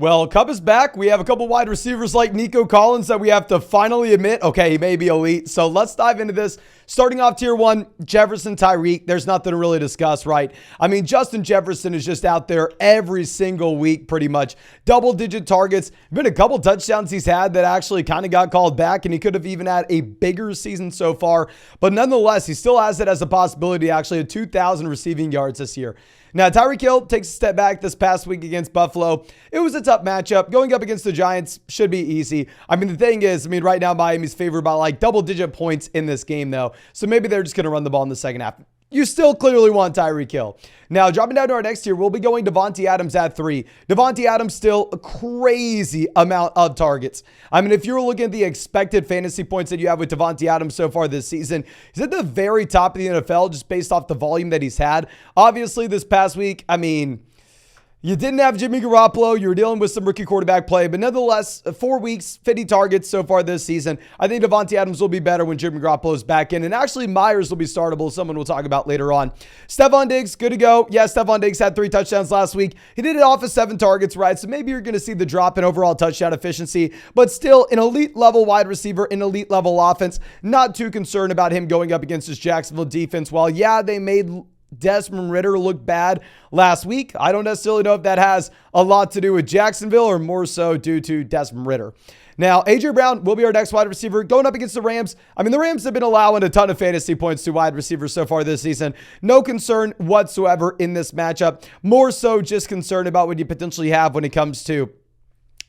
Well, Cup is back. We have a couple wide receivers like Nico Collins that we have to finally admit, okay, he may be elite. So let's dive into this. Starting off tier one, Jefferson, Tyreek. There's nothing to really discuss, right? I mean, Justin Jefferson is just out there every single week, pretty much. Double-digit targets. Been a couple touchdowns he's had that actually kind of got called back, and he could have even had a bigger season so far. But nonetheless, he still has it as a possibility, actually, of 2,000 receiving yards this year. Now, Tyreek Hill takes a step back this past week against Buffalo. It was a tough matchup. Going up against the Giants should be easy. I mean, the thing is, right now Miami's favored by like double-digit points in this game, though. So maybe they're just going to run the ball in the second half. You still clearly want Tyreek Hill. Now, dropping down to our next tier, we'll be going Davante Adams at 3. Davante Adams still a crazy amount of targets. I mean, if you're looking at the expected fantasy points that you have with Davante Adams so far this season, he's at the very top of the NFL just based off the volume that he's had. Obviously, this past week, you didn't have Jimmy Garoppolo. You were dealing with some rookie quarterback play. But nonetheless, 4 weeks, 50 targets so far this season. I think Davante Adams will be better when Jimmy Garoppolo is back in. And actually, Myers will be startable. Someone we'll talk about later on. Stephon Diggs, good to go. Yeah, Stephon Diggs had 3 touchdowns last week. He did it off of 7 targets, right? So maybe you're going to see the drop in overall touchdown efficiency. But still, an elite level wide receiver, an elite level offense. Not too concerned about him going up against his Jacksonville defense. While, yeah, they made Desmond Ridder looked bad last week. I don't necessarily know if that has a lot to do with Jacksonville or more so due to Desmond Ridder. Now, A.J. Brown will be our next wide receiver going up against the Rams. The Rams have been allowing a ton of fantasy points to wide receivers so far this season. No concern whatsoever in this matchup. More so just concerned about what you potentially have when it comes to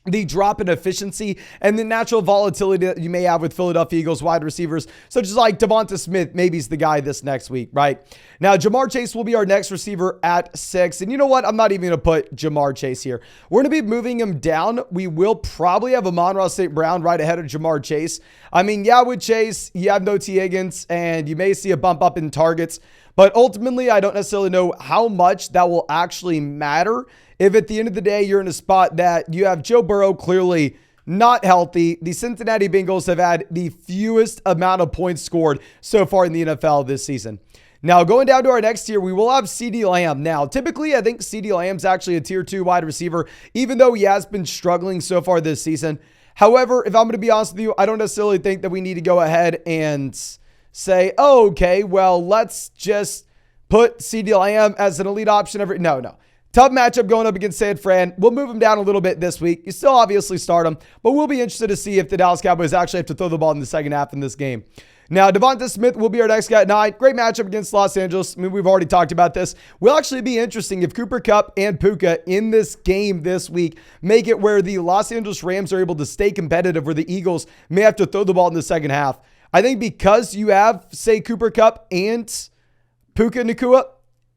the drop in efficiency and the natural volatility that you may have with Philadelphia Eagles wide receivers, such as like Devonta Smith. Maybe he's the guy this next week, right? Now, Jamar Chase will be our next receiver at 6. And you know what? I'm not even going to put Jamar Chase here. We're going to be moving him down. We will probably have Amon-Ra St. Brown right ahead of Jamar Chase. With Chase, you have no T. Higgins, and you may see a bump up in targets. But ultimately, I don't necessarily know how much that will actually matter if at the end of the day, you're in a spot that you have Joe Burrow clearly not healthy. The Cincinnati Bengals have had the fewest amount of points scored so far in the NFL this season. Now, going down to our next tier, we will have CeeDee Lamb. Now, typically, I think CeeDee Lamb's actually a tier 2 wide receiver, even though he has been struggling so far this season. However, if I'm going to be honest with you, I don't necessarily think that we need to go ahead and say, oh, okay, well, let's just put CeeDee Lamb as an elite option. No. Tough matchup going up against San Fran. We'll move him down a little bit this week. You still obviously start him, but we'll be interested to see if the Dallas Cowboys actually have to throw the ball in the second half in this game. Now, Devonta Smith will be our next guy at 9. Great matchup against Los Angeles. We've already talked about this. Will actually be interesting if Cooper Kupp and Puka in this game this week make it where the Los Angeles Rams are able to stay competitive, where the Eagles may have to throw the ball in the second half. I think because you have, say, Cooper Kupp and Puka Nacua,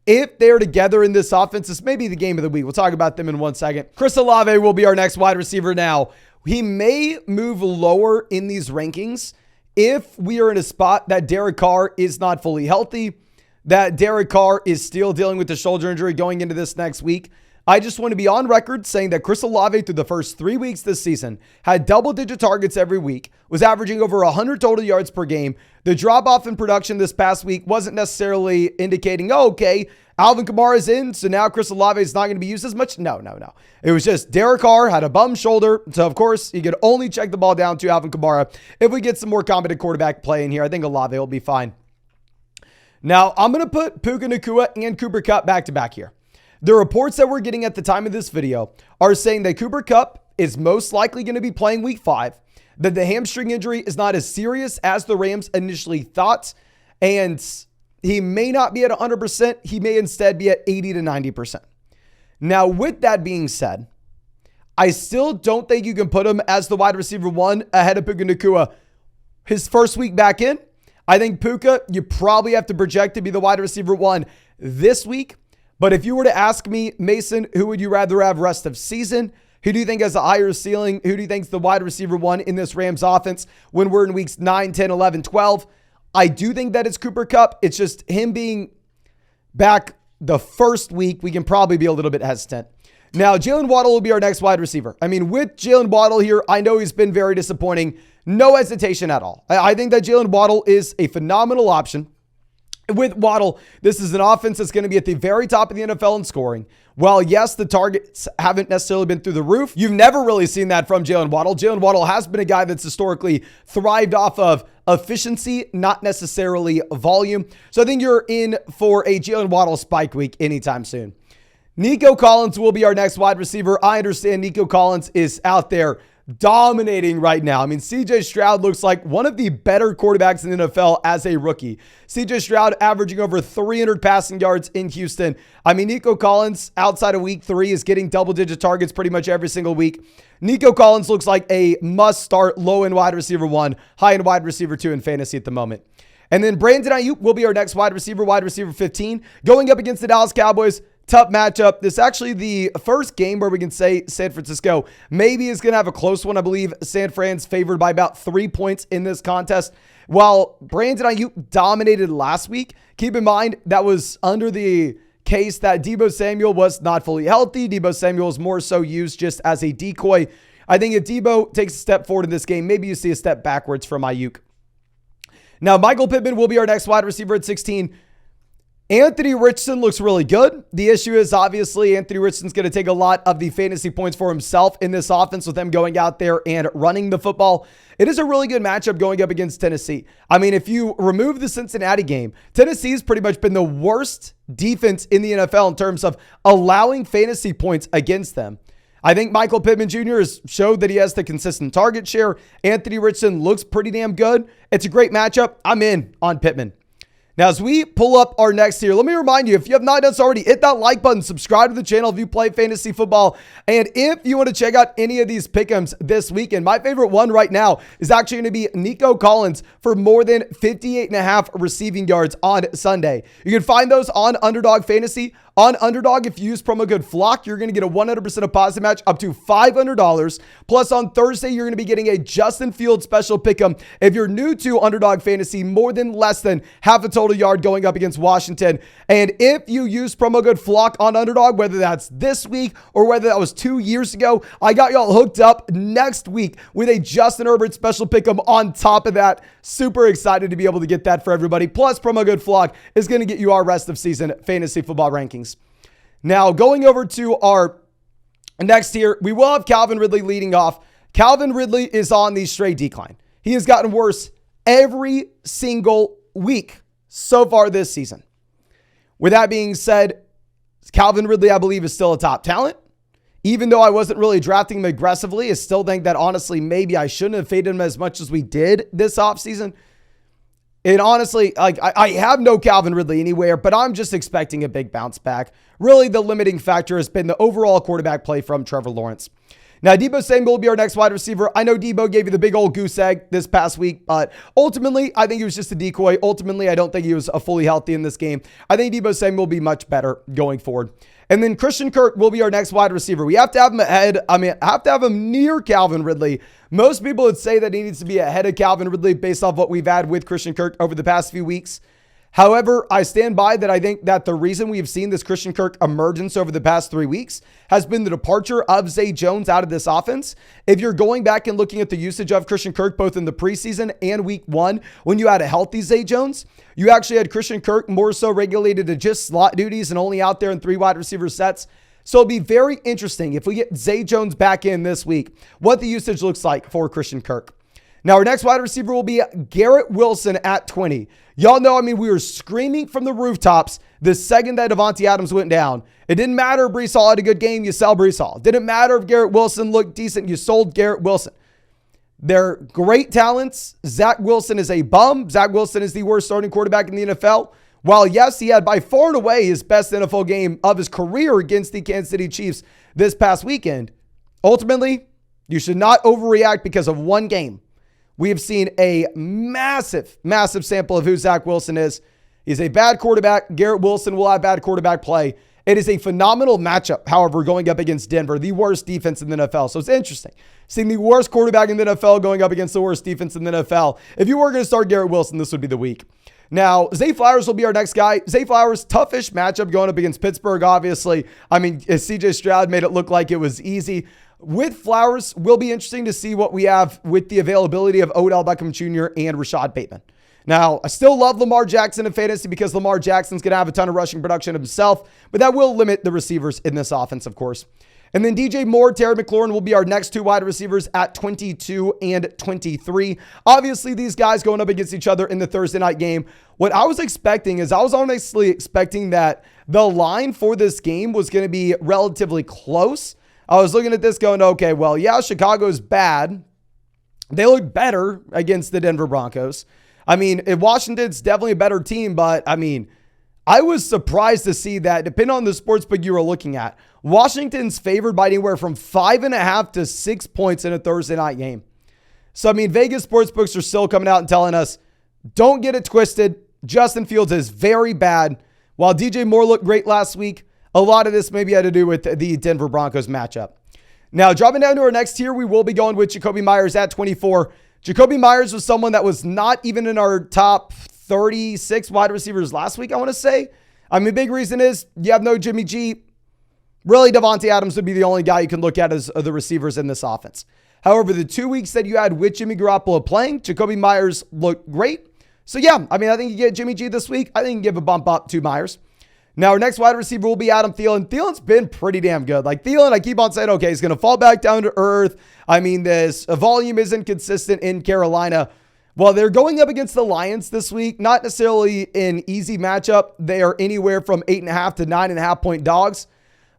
if they're together in this offense, this may be the game of the week. We'll talk about them in 1 second. Chris Olave will be our next wide receiver now. He may move lower in these rankings if we are in a spot that Derek Carr is not fully healthy, that Derek Carr is still dealing with the shoulder injury going into this next week. I just want to be on record saying that Chris Olave through the first 3 weeks this season had double-digit targets every week, was averaging over 100 total yards per game. The drop-off in production this past week wasn't necessarily indicating, oh, okay, Alvin Kamara's in, so now Chris Olave is not going to be used as much. No. It was just Derek Carr had a bum shoulder, so of course, you could only check the ball down to Alvin Kamara. If we get some more competent quarterback play in here, I think Olave will be fine. Now, I'm going to put Puka Nacua and Cooper Kupp back-to-back here. The reports that we're getting at the time of this video are saying that Cooper Kupp is most likely going to be playing week 5, that the hamstring injury is not as serious as the Rams initially thought, and he may not be at 100%. He may instead be at 80 to 90%. Now, with that being said, I still don't think you can put him as the wide receiver 1 ahead of Puka Nacua. His first week back in, I think Puka, you probably have to project to be the wide receiver 1 this week. But if you were to ask me, Mason, who would you rather have rest of season? Who do you think has a higher ceiling? Who do you think is the wide receiver 1 in this Rams offense when we're in weeks 9, 10, 11, 12? I do think that it's Cooper Kupp. It's just him being back the first week, we can probably be a little bit hesitant. Now, Jalen Waddle will be our next wide receiver. With Jalen Waddle here, I know he's been very disappointing. No hesitation at all. I think that Jalen Waddle is a phenomenal option. With Waddle, this is an offense that's going to be at the very top of the NFL in scoring. While, yes, the targets haven't necessarily been through the roof, you've never really seen that from Jalen Waddle. Jalen Waddle has been a guy that's historically thrived off of efficiency, not necessarily volume. So I think you're in for a Jalen Waddle spike week anytime soon. Nico Collins will be our next wide receiver. I understand Nico Collins is out there dominating right now. I mean, CJ Stroud looks like one of the better quarterbacks in the NFL as a rookie. CJ Stroud averaging over 300 passing yards in Houston. I mean, Nico Collins outside of week 3 is getting double-digit targets pretty much every single week. Nico Collins looks like a must-start low-end wide receiver 1, high-end wide receiver 2 in fantasy at the moment. And then Brandon Ayuk will be our next wide receiver 15, going up against the Dallas Cowboys. Tough matchup. This is actually the first game where we can say San Francisco maybe is going to have a close one. I believe San Fran's favored by about 3 points in this contest. While Brandon Ayuk dominated last week, keep in mind that was under the case that Deebo Samuel was not fully healthy. Deebo Samuel is more so used just as a decoy. I think if Deebo takes a step forward in this game, maybe you see a step backwards from Ayuk. Now, Michael Pittman will be our next wide receiver at 16. Anthony Richardson looks really good. The issue is obviously Anthony Richardson's going to take a lot of the fantasy points for himself in this offense with them going out there and running the football. It is a really good matchup going up against Tennessee. I mean, if you remove the Cincinnati game, Tennessee's pretty much been the worst defense in the NFL in terms of allowing fantasy points against them. I think Michael Pittman Jr. has showed that he has the consistent target share. Anthony Richardson looks pretty damn good. It's a great matchup. I'm in on Pittman. Now, as we pull up our next tier, let me remind you, if you have not done so already, hit that like button, subscribe to the channel if you play fantasy football. And if you want to check out any of these pick'ems this weekend, my favorite one right now is actually going to be Nico Collins for more than 58.5 receiving yards on Sunday. You can find those on Underdog Fantasy. On Underdog, if you use promo code FLOCK, you're going to get a 100% deposit match up to $500. Plus, on Thursday, you're going to be getting a Justin Fields special pick'em. If you're new to Underdog Fantasy, more than less than half a total yard going up against Washington. And if you use promo code FLOCK on Underdog, whether that's this week or whether that was 2 years ago, I got y'all hooked up next week with a Justin Herbert special pick'em on top of that. Super excited to be able to get that for everybody. Plus, promo code FLOCK is going to get you our rest of season fantasy football rankings. Now, going over to our next tier, we will have Calvin Ridley leading off. Calvin Ridley is on the straight decline. He has gotten worse every single week so far this season. With that being said, Calvin Ridley, I believe, is still a top talent. Even though I wasn't really drafting him aggressively, I still think that honestly, maybe I shouldn't have faded him as much as we did this offseason. And honestly, like I have no Calvin Ridley anywhere, but I'm just expecting a big bounce back. Really, the limiting factor has been the overall quarterback play from Trevor Lawrence. Now, Deebo Samuel will be our next wide receiver. I know Deebo gave you the big old goose egg this past week, but ultimately, I think he was just a decoy. Ultimately, I don't think he was fully healthy in this game. I think Deebo Samuel will be much better going forward. And then Christian Kirk will be our next wide receiver. We have to have him ahead. Have to have him near Calvin Ridley. Most people would say that he needs to be ahead of Calvin Ridley based off what we've had with Christian Kirk over the past few weeks. However, I stand by that. I think that the reason we've seen this Christian Kirk emergence over the past 3 weeks has been the departure of Zay Jones out of this offense. If you're going back and looking at the usage of Christian Kirk, both in the preseason and week 1, when you had a healthy Zay Jones, you actually had Christian Kirk more so regulated to just slot duties and only out there in 3 wide receiver sets. So it'll be very interesting if we get Zay Jones back in this week, what the usage looks like for Christian Kirk. Now, our next wide receiver will be Garrett Wilson at 20. Y'all know, we were screaming from the rooftops the second that Devontae Adams went down. It didn't matter if Breece Hall had a good game, you sell Breece Hall. Didn't matter if Garrett Wilson looked decent, you sold Garrett Wilson. They're great talents. Zach Wilson is a bum. Zach Wilson is the worst starting quarterback in the NFL. While, yes, he had by far and away his best NFL game of his career against the Kansas City Chiefs this past weekend, ultimately, you should not overreact because of one game. We have seen a massive, massive sample of who Zach Wilson is. He's a bad quarterback. Garrett Wilson will have bad quarterback play. It is a phenomenal matchup, however, going up against Denver, the worst defense in the NFL. So it's interesting. Seeing the worst quarterback in the NFL going up against the worst defense in the NFL. If you were going to start Garrett Wilson, this would be the week. Now, Zay Flowers will be our next guy. Zay Flowers, toughish matchup going up against Pittsburgh, obviously. CJ Stroud made it look like it was easy. With Flowers, will be interesting to see what we have with the availability of Odell Beckham Jr. and Rashad Bateman. Now, I still love Lamar Jackson in fantasy because Lamar Jackson's going to have a ton of rushing production himself, but that will limit the receivers in this offense, of course. And then DJ Moore, Terry McLaurin will be our next two wide receivers at 22 and 23. Obviously, these guys going up against each other in the Thursday night game. What I was expecting is I was honestly expecting that the line for this game was going to be relatively close. I was looking at this going, okay, well, yeah, Chicago's bad. They look better against the Denver Broncos. I mean, Washington's definitely a better team, but I mean, I was surprised to see that, depending on the sportsbook you were looking at, Washington's favored by anywhere from 5.5 to 6 points in a Thursday night game. So, I mean, Vegas sportsbooks are still coming out and telling us, don't get it twisted. Justin Fields is very bad. While DJ Moore looked great last week, a lot of this maybe had to do with the Denver Broncos matchup. Now, dropping down to our next tier, we will be going with Jakobi Meyers at 24. Jakobi Meyers was someone that was not even in our top 36 wide receivers last week, I want to say. I mean, big reason is you have no Jimmy G. Really, Devontae Adams would be the only guy you can look at as the receivers in this offense. However, the 2 weeks that you had with Jimmy Garoppolo playing, Jakobi Meyers looked great. So yeah, I mean, I think you get Jimmy G this week. I think you can give a bump up to Meyers. Now, our next wide receiver will be Adam Thielen. Thielen's been pretty damn good. Like Thielen, I keep on saying, okay, he's going to fall back down to earth. I mean, this volume isn't consistent in Carolina. Well, they're going up against the Lions this week. Not necessarily an easy matchup. They are anywhere from 8.5 to 9.5 point dogs.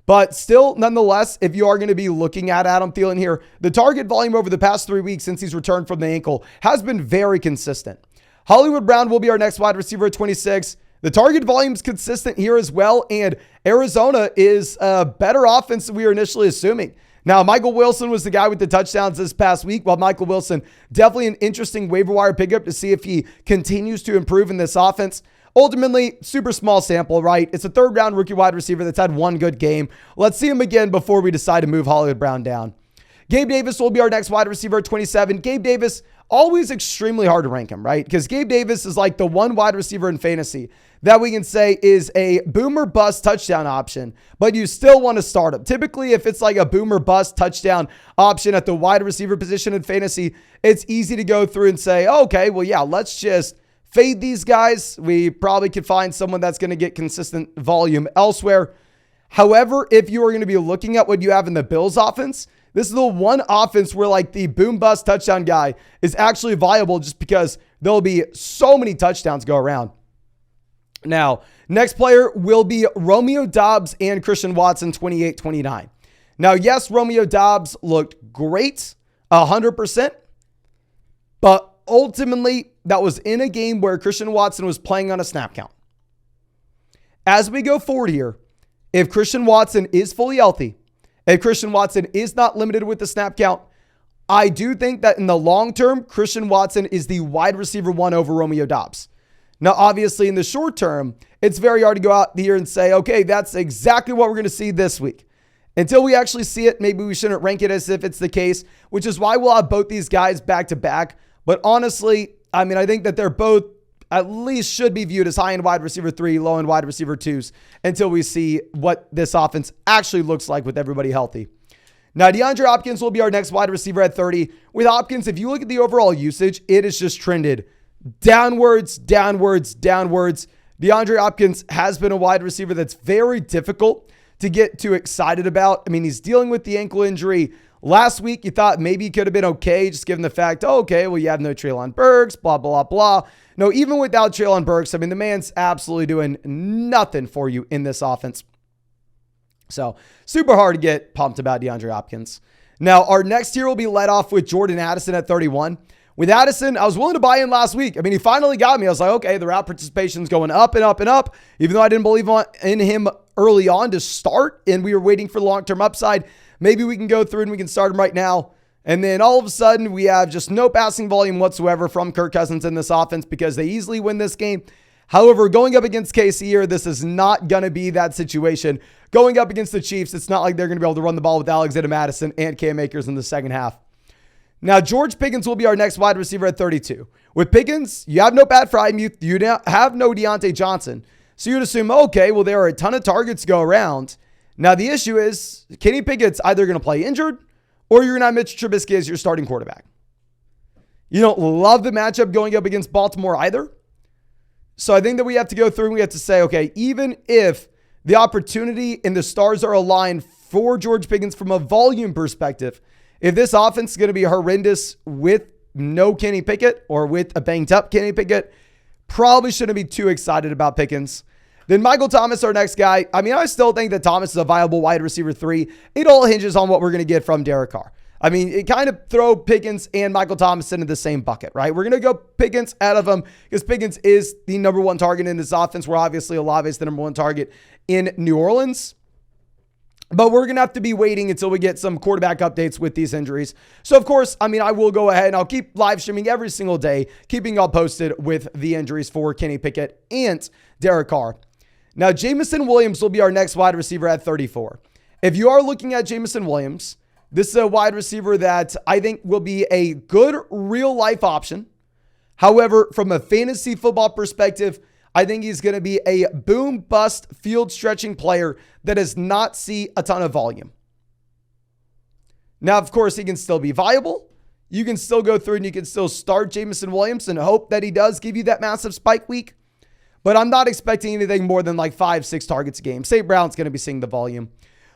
But still, nonetheless, if you are going to be looking at Adam Thielen here, the target volume over the past 3 weeks since he's returned from the ankle has been very consistent. Hollywood Brown will be our next wide receiver at 26. The target volume is consistent here as well, and Arizona is a better offense than we were initially assuming. Now, Michael Wilson was the guy with the touchdowns this past week. While Michael Wilson, definitely an interesting waiver wire pickup to see if he continues to improve in this offense. Ultimately, super small sample, right? It's a third-round rookie wide receiver that's had one good game. Let's see him again before we decide to move Hollywood Brown down. Gabe Davis will be our next wide receiver at 27. Gabe Davis, always extremely hard to rank him, right? Because Gabe Davis is like the one wide receiver in fantasy that we can say is a boomer bust touchdown option, but you still want to start him. Typically, if it's like a boomer bust touchdown option at the wide receiver position in fantasy, it's easy to go through and say, okay, well, yeah, let's just fade these guys. We probably could find someone that's going to get consistent volume elsewhere. However, if you are going to be looking at what you have in the Bills offense, this is the one offense where like the boom bust touchdown guy is actually viable just because there'll be so many touchdowns go around. Now, next player will be Romeo Doubs and Christian Watson, 28-29. Now, yes, Romeo Doubs looked great, 100%, but ultimately, that was in a game where Christian Watson was playing on a snap count. As we go forward here, if Christian Watson is fully healthy, if Christian Watson is not limited with the snap count, I do think that in the long term, Christian Watson is the wide receiver one over Romeo Doubs. Now, obviously, in the short term, it's very hard to go out here and say, okay, that's exactly what we're going to see this week. Until we actually see it, maybe we shouldn't rank it as if it's the case, which is why we'll have both these guys back to back. But honestly, I mean, I think that they're both at least should be viewed as high-end wide receiver 3, low-end wide receiver 2s until we see what this offense actually looks like with everybody healthy. Now, DeAndre Hopkins will be our next wide receiver at 30. With Hopkins, if you look at the overall usage, it has just trended downwards, downwards, downwards. DeAndre Hopkins has been a wide receiver that's very difficult to get too excited about. I mean, he's dealing with the ankle injury. Last week, you thought maybe he could have been okay, just given the fact, oh, okay, well, you have no Treylon Burks, blah, blah, blah. No, even without Treylon Burks, I mean, the man's absolutely doing nothing for you in this offense. So, super hard to get pumped about DeAndre Hopkins. Now, our next tier will be led off with Jordan Addison at 31. With Addison, I was willing to buy in last week. I mean, he finally got me. I was like, okay, the route participation's going up and up and up. Even though I didn't believe in him early on to start and we were waiting for the long-term upside, maybe we can go through and we can start him right now. And then all of a sudden, we have just no passing volume whatsoever from Kirk Cousins in this offense because they easily win this game. However, going up against KC here, this is not going to be that situation. Going up against the Chiefs, it's not like they're going to be able to run the ball with Alexander Mattison and Cam Akers in the second half. Now, George Pickens will be our next wide receiver at 32. With Pickens, you have no Pat Freiermuth, you have no Deontay Johnson. So you'd assume, okay, well, there are a ton of targets to go around. Now, the issue is Kenny Pickett's either going to play injured or you're going to have Mitch Trubisky as your starting quarterback. You don't love the matchup going up against Baltimore either. So I think that we have to go through and we have to say, okay, even if the opportunity and the stars are aligned for George Pickens from a volume perspective, if this offense is going to be horrendous with no Kenny Pickett or with a banged up Kenny Pickett, probably shouldn't be too excited about Pickens. Then Michael Thomas, our next guy. I mean, I still think that Thomas is a viable wide receiver 3. It all hinges on what we're going to get from Derek Carr. I mean, it kind of throw Pickens and Michael Thomas into the same bucket, right? We're going to go Pickens out of them because Pickens is the number one target in this offense, where obviously Olave is the number one target in New Orleans. But we're going to have to be waiting until we get some quarterback updates with these injuries. So, of course, I mean, I will go ahead and I'll keep live streaming every single day, keeping y'all posted with the injuries for Kenny Pickett and Derek Carr. Now, Jameson Williams will be our next wide receiver at 34. If you are looking at Jameson Williams, this is a wide receiver that I think will be a good real-life option. However, from a fantasy football perspective, I think he's going to be a boom-bust field-stretching player that does not see a ton of volume. Now, of course, he can still be viable. You can still go through and you can still start Jameson Williams and hope that he does give you that massive spike week. But I'm not expecting anything more than like 5-6 targets a game. St. Brown's going to be seeing the volume.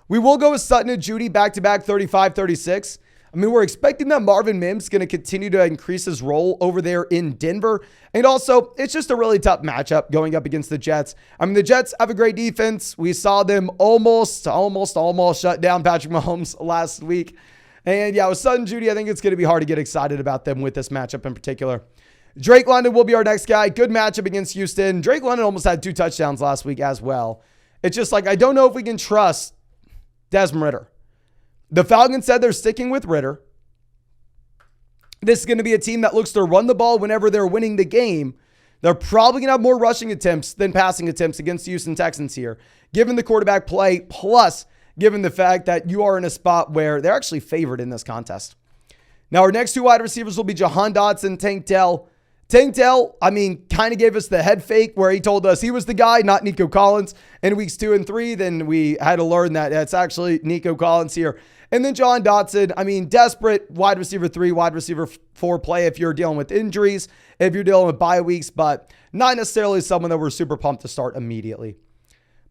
We will go with Sutton and Judy back-to-back 35-36. I mean, we're expecting that Marvin Mims is going to continue to increase his role over there in Denver. And also, it's just a really tough matchup going up against the Jets. I mean, the Jets have a great defense. We saw them almost shut down Patrick Mahomes last week. And yeah, with Sutton and Judy, I think it's going to be hard to get excited about them with this matchup in particular. Drake London will be our next guy. Good matchup against Houston. Drake London almost had 2 touchdowns last week as well. It's just like, I don't know if we can trust Desmond Ridder. The Falcons said they're sticking with Ridder. This is going to be a team that looks to run the ball whenever they're winning the game. They're probably going to have more rushing attempts than passing attempts against the Houston Texans here, given the quarterback play, plus given the fact that you are in a spot where they're actually favored in this contest. Now, our next 2 wide receivers will be Jahan Dotson, Tank Dell. Tank Dell, I mean, kind of gave us the head fake where he told us he was the guy, not Nico Collins, in weeks 2 and 3. Then we had to learn that it's actually Nico Collins here. And then Jahan Dotson, I mean, desperate wide receiver 3, wide receiver 4 play if you're dealing with injuries, if you're dealing with bye weeks, but not necessarily someone that we're super pumped to start immediately.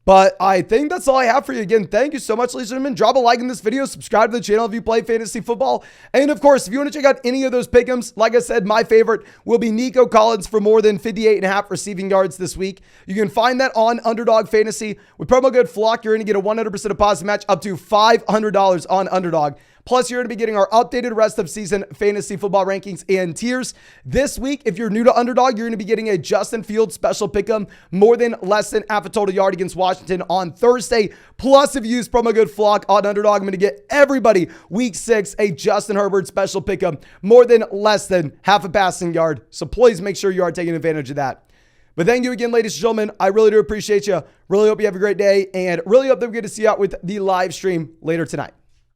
But I think that's all I have for you. Again, thank you so much, ladies and gentlemen. Drop a like in this video. Subscribe to the channel if you play fantasy football. And of course, if you want to check out any of those pick'ems, like I said, my favorite will be Nico Collins for more than 58.5 receiving yards this week. You can find that on Underdog Fantasy. With promo code FLOCK, you're going to get a 100% deposit match up to $500 on Underdog. Plus, you're going to be getting our updated rest of season fantasy football rankings and tiers. This week, if you're new to Underdog, you're going to be getting a Justin Fields special pick'em, more than less than half a total yard against Washington on Thursday. Plus, if you use promo code FLOCK on Underdog, I'm going to get everybody week 6 a Justin Herbert special pick'em, more than less than half a passing yard. So please make sure you are taking advantage of that. But thank you again, ladies and gentlemen. I really do appreciate you. Really hope you have a great day, and really hope that we get to see you out with the live stream later tonight.